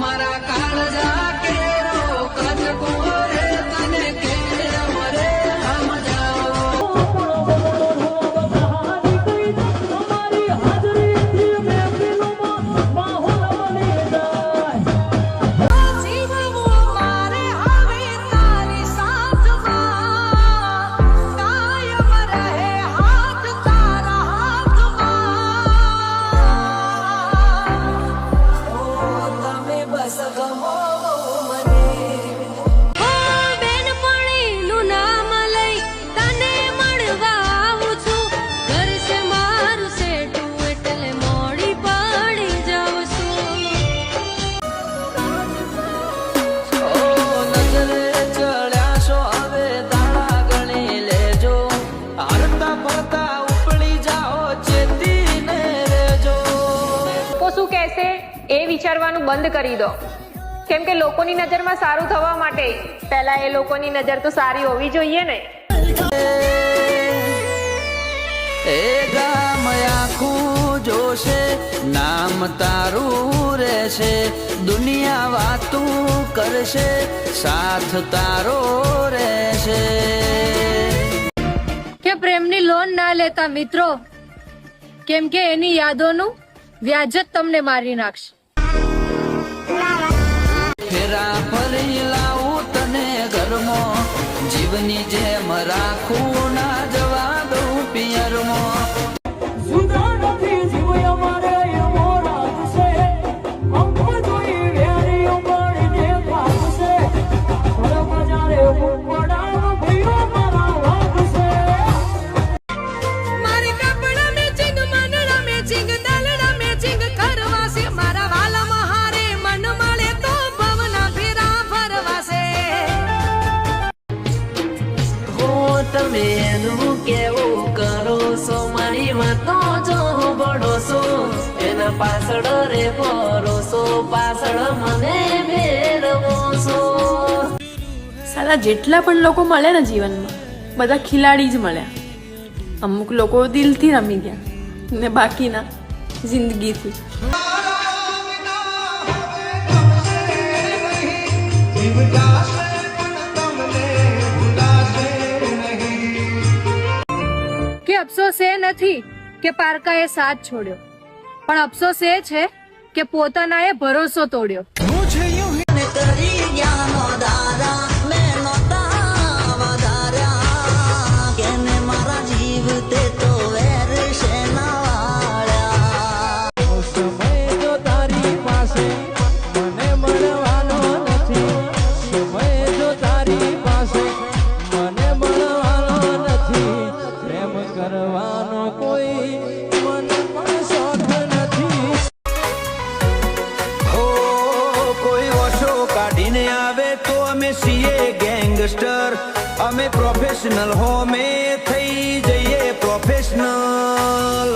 મારા કાળજા કેરો કચકો રે તને કે અમરે વિચારવાનું બંધ કરી દો, કેમ કે લોકોની નજરમાં સારું થવા માટે પહેલા એ લોકોની નજર તો સારી હોવી જોઈએ ને. એ ગામ આખું જોશે નામ તારું રહેશે, દુનિયા વાતું કરશે સાથ તારો રહેશે. કે પ્રેમની લોન ના લેતા મિત્રો, કેમ કે એની યાદોનું વ્યાજ જ તમને મારી નાખશે. ફેરા ફરી લાવું તને ઘરમાં, જીવની જેમ રાખું ના જવા દઉં પિયરમાં. તમે એનું કેવું કરો છો, મારી વાતો જો ભરોસો એના પાછળ રે ભરોસો, પાછળ મને ફેરવો છો. સાલા જેટલા પણ લોકો મળ્યા ને જીવનમાં, બધા ખિલાડી જ મળ્યા. અમુક લોકો દિલથી રમી ગયા ને બાકીના જિંદગીથી. કે અફસોસ એ નથી કે પારકાએ સાથ છોડ્યો, પણ અફસોસ એ છે કે પોતાના એ ભરોસો તોડ્યો. ગેંગસ્ટર અમે પ્રોફેશનલ હો, અમે થઈ જઈએ પ્રોફેશનલ.